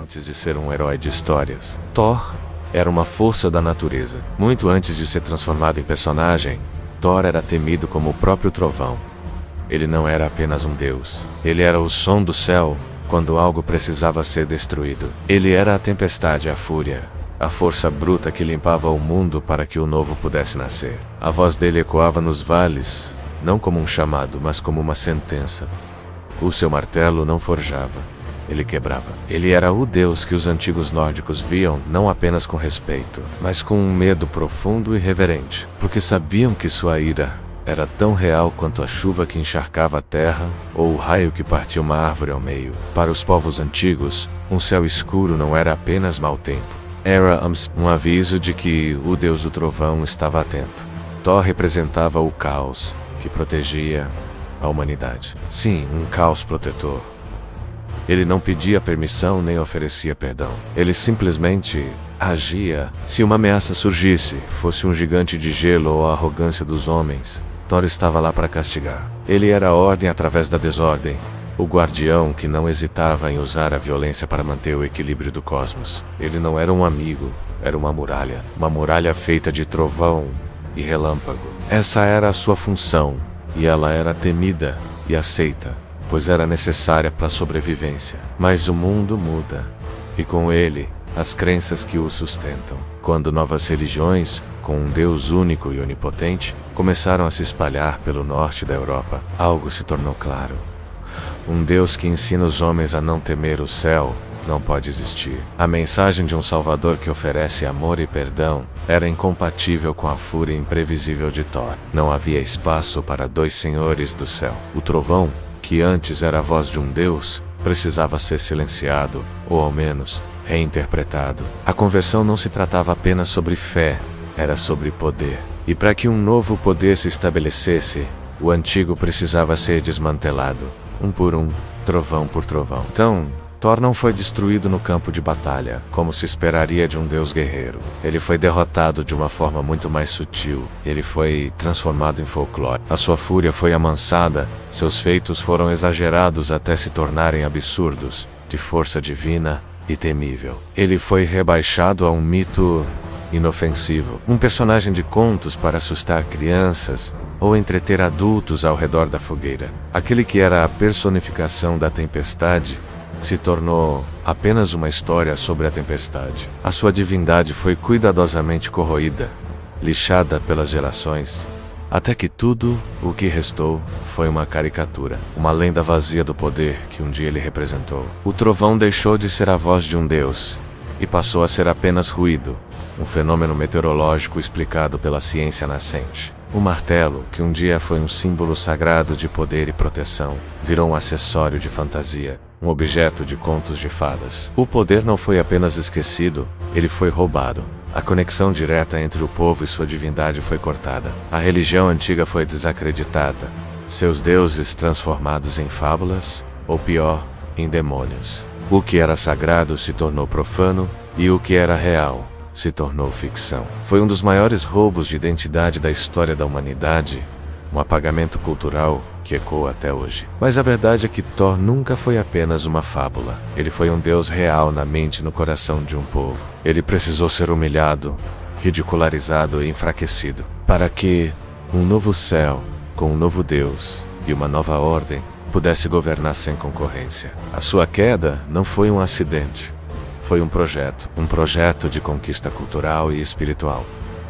antes de ser um herói de histórias. Thor era uma força da natureza. Muito antes de ser transformado em personagem, Thor era temido como o próprio trovão. Ele não era apenas um deus. Ele era o som do céu quando algo precisava ser destruído. Ele era a tempestade, a fúria, a força bruta que limpava o mundo para que o novo pudesse nascer. A voz dele ecoava nos vales, não como um chamado, mas como uma sentença. O seu martelo não forjava, ele quebrava. Ele era o deus que os antigos nórdicos viam não apenas com respeito, mas com um medo profundo e reverente, porque sabiam que sua ira era tão real quanto a chuva que encharcava a terra ou o raio que partia uma árvore ao meio. Para os povos antigos, um céu escuro não era apenas mau tempo. Era um aviso de que o deus do trovão estava atento. Thor representava o caos que protegia a humanidade. Sim, um caos protetor. Ele não pedia permissão nem oferecia perdão. Ele simplesmente agia. Se uma ameaça surgisse, fosse um gigante de gelo ou a arrogância dos homens, Thor estava lá para castigar. Ele era a ordem através da desordem, o guardião que não hesitava em usar a violência para manter o equilíbrio do cosmos. Ele não era um amigo, era uma muralha feita de trovão e relâmpago. Essa era a sua função, e ela era temida e aceita, pois era necessária para a sobrevivência. Mas o mundo muda, e com ele, as crenças que o sustentam. Quando novas religiões, com um Deus único e onipotente, começaram a se espalhar pelo norte da Europa, algo se tornou claro. Um Deus que ensina os homens a não temer o céu não pode existir. A mensagem de um Salvador que oferece amor e perdão era incompatível com a fúria imprevisível de Thor. Não havia espaço para dois senhores do céu. O trovão, que antes era a voz de um deus, precisava ser silenciado, ou ao menos, reinterpretado. A conversão não se tratava apenas sobre fé, era sobre poder. E para que um novo poder se estabelecesse, o antigo precisava ser desmantelado, um por um, trovão por trovão. Então, Thor não foi destruído no campo de batalha, como se esperaria de um deus guerreiro. Ele foi derrotado de uma forma muito mais sutil. Ele foi transformado em folclore. A sua fúria foi amansada, seus feitos foram exagerados até se tornarem absurdos, de força divina e temível. Ele foi rebaixado a um mito inofensivo, um personagem de contos para assustar crianças ou entreter adultos ao redor da fogueira. Aquele que era a personificação da tempestade se tornou apenas uma história sobre a tempestade. A sua divindade foi cuidadosamente corroída, lixada pelas gerações, até que tudo o que restou foi uma caricatura, uma lenda vazia do poder que um dia ele representou. O trovão deixou de ser a voz de um deus e passou a ser apenas ruído, um fenômeno meteorológico explicado pela ciência nascente. O martelo, que um dia foi um símbolo sagrado de poder e proteção, virou um acessório de fantasia, um objeto de contos de fadas. O poder não foi apenas esquecido, ele foi roubado. A conexão direta entre o povo e sua divindade foi cortada. A religião antiga foi desacreditada, seus deuses transformados em fábulas, ou pior, em demônios. O que era sagrado se tornou profano, e o que era real se tornou ficção. Foi um dos maiores roubos de identidade da história da humanidade, um apagamento cultural que ecoa até hoje. Mas a verdade é que Thor nunca foi apenas uma fábula. Ele foi um deus real na mente e no coração de um povo. Ele precisou ser humilhado, ridicularizado e enfraquecido, para que um novo céu, com um novo Deus e uma nova ordem, pudesse governar sem concorrência. A sua queda não foi um acidente. Foi um projeto de conquista cultural e espiritual.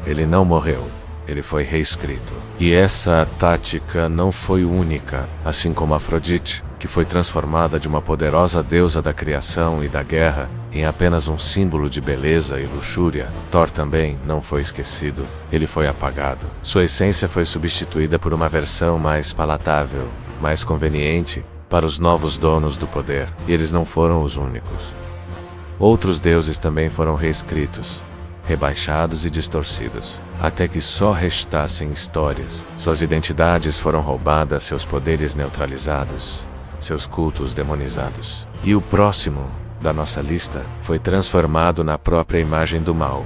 Ele não morreu, ele foi reescrito. E essa tática não foi única, assim como Afrodite, que foi transformada de uma poderosa deusa da criação e da guerra em apenas um símbolo de beleza e luxúria. Thor também não foi esquecido, ele foi apagado. Sua essência foi substituída por uma versão mais palatável, mais conveniente para os novos donos do poder. E eles não foram os únicos. Outros deuses também foram reescritos, rebaixados e distorcidos, até que só restassem histórias. Suas identidades foram roubadas, seus poderes neutralizados, seus cultos demonizados. E o próximo da nossa lista foi transformado na própria imagem do mal.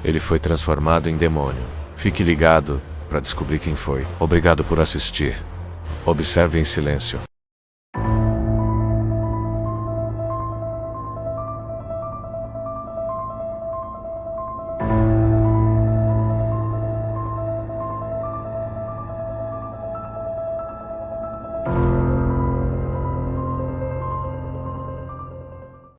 Ele foi transformado em demônio. Fique ligado para descobrir quem foi. Obrigado por assistir. Observe em silêncio.